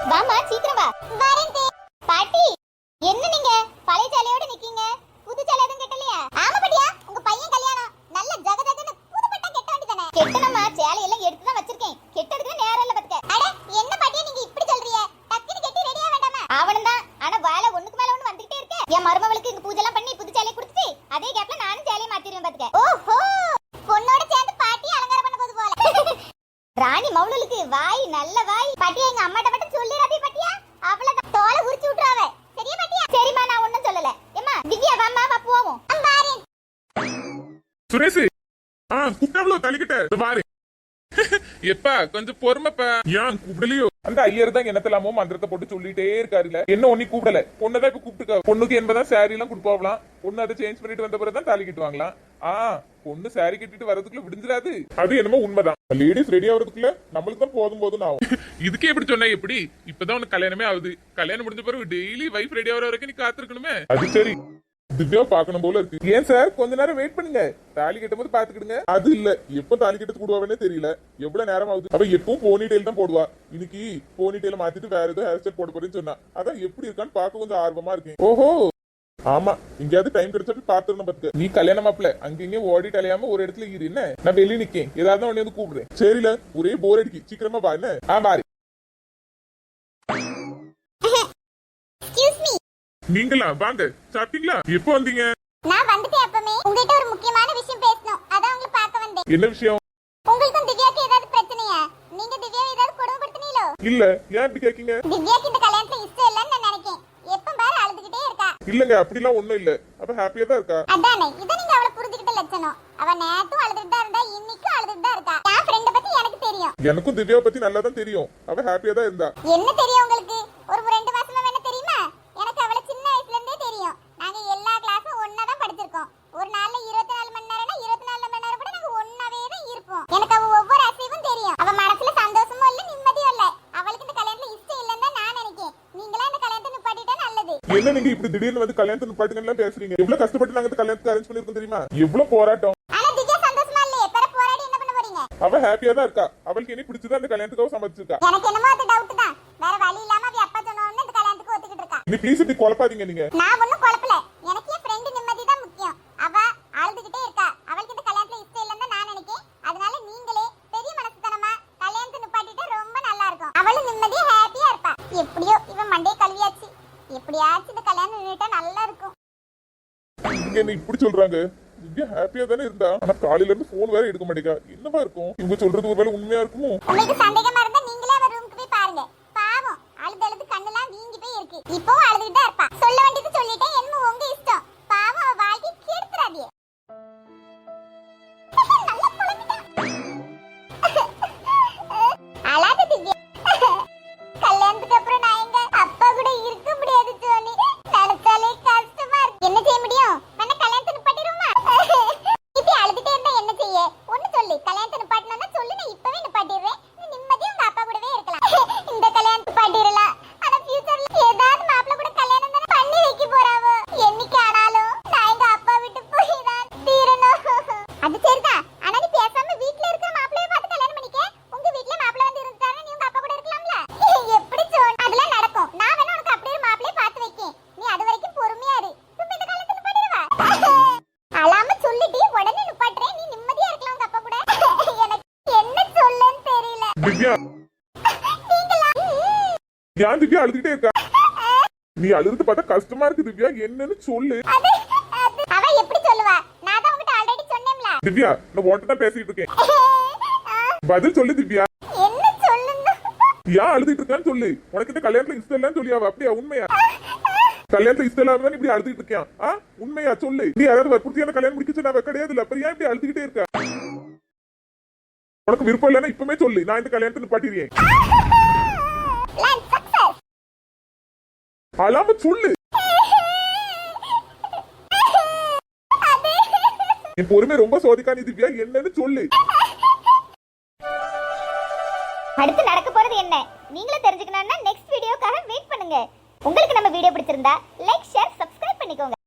வாமா சீக்கிரம் வா. வரேன் பாட்டி. என்ன நீங்க பழைய சேலையோட நிக்கீங்க? புது சேலை எதுவும் கட்டலையா? ஆமா பாட்டியா, உங்க பையன் கல்யாணம். நல்ல ஜகஜகன்னு புது பட்டா கட்ட வேண்டியதானே? கட்டணுமா, சேலை எல்லாம் எடுத்து தான் வச்சிருக்கேன். கெட்டதுக்கு நேரம் இல்ல பாத்துக்க. அட என்ன பாட்டியா நீங்க இப்படி சொல்றீங்க? டக்குனு கட்டி ரெடியா வேண்டாமா? அவனதான். ஆனா வேலை ஒண்ணுக்கு மேல ஒண்ணு வந்துட்டே இருக்கு. என் மருமகளுக்கு இங்க பூஜை எல்லாம் பண்ணி புது சேலை கொடுத்துட்டு அதே கேப்ல நானும் சேலையை மாத்திடுவேன் பாத்துக்க. ஓஹோ, பொண்ணோட சேர்ந்து பாட்டி அலங்காரம் பண்ண போது போல. ராணி மௌலுக்கு வாய் நல்ல வாய். பாட்டியா எங்க அம்மாட்ட மட்டும் சொல்லிராதே பாட்டியா. அவ்வளவுதான் தோலை உரிச்சு விட்டுறாவே. சரியா பாட்டியா? சரிமா, நான் ஒண்ணும் சொல்லல. ஏமா திவ்யா வாமா வா போவோம். பாரு சுரேஷ், கூப்பிட்டாவளோ தள்ளிக்கிட்ட பாரு. எப்பா கொஞ்சம் பொறுமைப்பா. ஏன் கூப்பிடலையோ? அந்த ஐயர் தான் என்னத்தலாமோ மந்திரத்தை போட்டு சொல்லிட்டே இருக்காருல. என்ன ஒண்ணு கூப்பிடல. பொண்ணதான் இப்ப கூப்பிட்டுக்கா. பொண்ணுக்கு என்பதான் சாரி எல்லாம் கொடுப்பாவலாம். பொண்ணு அதை சேஞ்ச் பண்ணிட்டு வந்த பிறகுதான் தாலி கட்டுவாங்களாம். பொண்ணு சாரி கட்டிட்டு வரதுக்குள்ள விடுஞ்சிடாது. அது என்னமோ உண்மைதான். லேடிஸ் ரெடி ஆகிறதுக்குள்ள நம்மளுக்கு தான் போதும் போதும் ஆகும். இதுக்கே எப்படி சொன்னா எப்படி? இப்பதான் உனக்கு கல்யாணமே ஆகுது. கல்யாணம் முடிஞ்ச பிறகு டெய்லி வைஃப் ரெடி ஆகிற வரைக்கும் நீ காத்திருக்கணுமே. அது சரி, திவ்யா பாக்கணும் போல இருக்கு. ஏன் சார் கொஞ்ச நேரம் வெயிட் பண்ணுங்க. தாலி கட்டும் போது பாத்துக்கிடுங்க. அது இல்ல, எப்ப தாலி கட்டு போடுவானே தெரியல. எவ்வளவு நேரம் ஆகுது. அவ எப்பவும் போனி டெயில் தான் போடுவா. இன்னைக்கு போனி டெயில மாத்திட்டு வேற ஏதோ ஹேர் ஸ்டைல் போட போறேன்னு சொன்னா. அதான் எப்படி இருக்கான்னு பாக்க கொஞ்சம் ஆர்வமா இருக்கேன். ஓஹோ, ஆமா, எங்கேயாவது டைம் கிடைச்சா போய் பாத்துருணும் பாத்துக்க. நீ கல்யாணம் மாப்பிள்ள அங்கங்க ஓடிட்டு அலையாம ஒரு இடத்துல இரு. என்ன, நான் வெளியே நிக்கேன். ஏதாவது உடனே வந்து கூப்பிடுறேன். சரில, ஒரே போர் அடிக்கி. சீக்கிரமா பா. என்ன பாரு. நீங்களா வாங்க. சாப்பிட்டீங்களா? எப்போ வந்தீங்க? நான் வந்துட்டேன். அப்பமே உங்ககிட்ட ஒரு முக்கியமான விஷயம் பேசணும். அதான் உங்களை பார்க்க வந்தேன். என்ன விஷயம்? உங்களுக்கு திவ்யாக்கு ஏதாவது பிரச்சனையா? நீங்க திவ்யாவை ஏதாவது கொடுமைப்படுத்துனீங்களோ? இல்ல, ஏன் இப்படி கேக்கீங்க? திவ்யாக்கு இந்த கல்யாணத்துல இஷ்டம் இல்லன்னு நான் நினைக்கிறேன். எப்ப பாரு அழுதுகிட்டே இருக்கா. இல்லங்க, அப்படிலாம் ஒண்ணும் இல்ல. அவ ஹாப்பியா தான் இருக்கா. அதானே, இத நீங்க அவளை புரிஞ்சுக்கிட்ட லட்சணம். அவ நேத்தும் அழுதுகிட்டு தான் இருந்தா, இன்னைக்கும் அழுதுகிட்டு தான் இருக்கா. என் ஃப்ரெண்ட பத்தி எனக்கு தெரியும். எனக்கும் திவ்யாவை பத்தி நல்லா தான் தெரியும். அவ ஹாப்பியா தான் இருந்தா. என்ன தெரியும் உங்களுக்கு? ஒரு 2 மாசமா வேணா தெரியுமா? எனக்கு அவளை சின்ன வயசுல இருந்தே தெரியும். நாங்க எல்லா கிளாஸும் ஒண்ணா தான் படிச்சிருக்கோம். ஒரு நாள்ல 24 மணி நேரம்னா 24 மணி நேரம் கூட நாங்க ஒண்ணாவே தான் இருப்போம். எனக்கு அவ ஒவ்வொரு அசைவும் தெரியும். அவ மனசுல சந்தோஷமும் இல்ல, நிம்மதியும் இல்ல. அவளுக்கு இந்த கல்யாணத்துல இஷ்டம் இல்லன்னு தான் நான் நினைக்கிறேன். நீங்களா இந்த கல்யாணத்தை நிப்பாட்டிட்டா நல்லது. என்ன நீங்க இப்படி திடீர்னு வந்து கல்யாணத்தை நிப்பாட்டுங்க பேசுறீங்க? எவ்வளவு கஷ்டப்பட்டு நாங்க இந்த கல்யாணத்தை அரேஞ்ச் பண்ணிருக்கோம் தெரியுமா? எவ்வளவு போராட்டம். ஆனா திவ்யா சந்தோஷமா இல்லையே. பெற போராடி என்ன பண்ண போறீங்க? அவ ஹாப்பியா தான் இருக்கா. அவளுக்கு என்ன பிடிச்சதா அந்த கல்யாணத்துக்காக சம்மதிச்சிருக்கா. எனக்கு என்னமோ அது டவுட் தான். வேற வழி இல்லாம அவ அப்பா சொன்னோன்னு இந்த கல்யாணத்துக்கு ஒத்துக்கிட்டு இருக்கா. நீ ப்ளீஸ் இப்படி குழப்பாதீங்க நீங்க. நான் ஒண்ணும் குழப்பல. எனக்கு என் ஃப்ரெண்ட் நிம்மதி தான் முக்கியம். அவ அழுதுகிட்டே இருக்கா. அவளுக்கு இந்த கல்யாணத்துல இஷ்டம் இல்லன்னு தான் நான் நினைக்கிறேன். அதனால நீங்களே பெரிய மனசுத்தனமா கல்யாணத்தை நிப்பாட்டிட்டு ரொம்ப நல்லா இருக்கும். அவளும் நிம்மதியா ஹாப்பியா இருப்பா. எப்படியோ இவன் மண்டே கல்வியாச்சு. எப்படியாச்சும் இந்த கல்யாணம் நின்னுட்டா நல்லா இருக்கும். இங்க என்ன இப்படி சொல்றாங்க? திவ்யா ஹாப்பியா தானே இருந்தா. ஆனா காலையில இருந்து போன் வேற எடுக்க மாட்டேங்கா. என்னவா இருக்கும்? இவங்க சொல்றது ஒருவேளை உண்மையா இருக்குமோ? உங்களுக்கு சந்தேகமா இருந்தா நீங்களே அவ ரூமுக்கு போய் பாருங்க. பாவம் அழுது அழுது கண்ணெல்லாம் வீங்கி போய் இருக்கு. இப்பவும் அழுதுகிட்டு தான் இருப்பா. சொல்ல வேண்டியது சொல்லிட்டேன். என்னமோ உங்க இஷ்டம். பாவம் அவ வாழ்க்கை கெடுத்துறாதீங்க. நல்லா புலம்பிட்டா. அழாத திவ்யா. கல்யாணத்துக்கு அப்புறம் நான் எங்க அப்பா கூட இருக்க முடியாது ஜோனி. நடத்தாலே கஷ்டமா இருக்கு. என்ன செய்ய முடியும்? வேணா கல்யாணத்தை நிப்பாட்டிடுமா? இப்படி அழுதுட்டே இருந்தா என்ன செய்ய? ஒண்ணு சொல்லு. கல்யாணத்தை நிப்பாட்டணும்னா சொல்லு, நான் இப்பவே நிப்பாட்டிடுறேன். நீ நிம்மதியா உங்க அப்பா கூடவே இருக்கலாம். இந்த கல்யாணத்தை நிப்பாட்டிடலாம். ஆனா ஃபியூச்சர்ல ஏதாவது மாப்பிள்ளை கூட கல்யாணம் தானே பண்ணி வைக்க போறாவோ. என்னைக்கு ஆனாலும் நான் எங்க அப்பா விட்டு போய் தான் தீரணும். அது சரிதான். ஆனா நீ பேசாம வீட்ல இருக்கிற மாப்பிள்ளைய பார்த்து கல்யாணம் பண்ணிக்க. உங்க வீட்ல மாப்பிள்ளை வந்து இருந்துட்டாருன்னா நீ உங்க அப்பா கூட இருக்கலாம்ல. எப்படி சொல்? அதெல்லாம் நடக்கும். நான் வேணா உனக்கு அப்படியே ஒரு மாப்பிள்ளைய பார்த்து வைக்கேன். நீ அது வரைக்கும் பொறுமையா இரு. இப்ப இந்த கல்யாணத்தை நிப்பாட்டிடுவா. அழாம சொல்லிட்டு உடனே நிப்பாட்டுறேன். நீ நிம்மதியா இருக்கலாம் உங்க அப்பா கூட. எனக்கு என்ன சொல்லன்னு தெரியல. திவ்யா, ஏன் திவ்யா அழுதுகிட்டே இருக்கா? நீ அழுது பார்த்தா கஷ்டமா இருக்கு திவ்யா. என்னன்னு சொல்லு. அவ எப்படி சொல்லுவா? நான் தான் உன்கிட்ட ஆல்ரெடி சொன்னேன்ல. திவ்யா, நான் உன்கிட்ட தான் பேசிட்டு இருக்கேன். பதில் சொல்லு திவ்யா. என்ன சொல்லுங்க? ஏன் அழுதுட்டு இருக்கான்னு சொல்லு. உனக்கு இந்த கல்யாணத்துல இஷ்டம் இல்லன்னு சொல்லி அவ அப்படியா? உண்மையா? கல்யாணத்துல இஷ்டம் இல்லாம தான் இப்படி அழுதுட்டு இருக்கியா? உண்மையா சொல்லு. நீ யாராவது வற்புறுத்தியான கல்யாணம் முடிக்க நான் கிடையாது இல்ல. அப்புறம் ஏன் இப்படி அழுதுகிட்டே இருக்க? உனக்கு விருப்பம் இல்லைன்னா இப்பவுமே சொல்லு. நான் இந்த கல்யாணத்தை நிப்பாட்டிடுறேன். அழாம சொல்லு. என் பொறுமை ரொம்ப சோதிக்கானி திவ்யா. என்னன்னு சொல்லு. அடுத்து நடக்க போறது என்ன நீங்களும் தெரிஞ்சுக்கணும்னா நெக்ஸ்ட் வீடியோக்காக வெயிட் பண்ணுங்க. உங்களுக்கு நம்ம வீடியோ பிடிச்சிருந்தா லைக், ஷேர், சப்ஸ்கிரைப் பண்ணிக்கோங்க.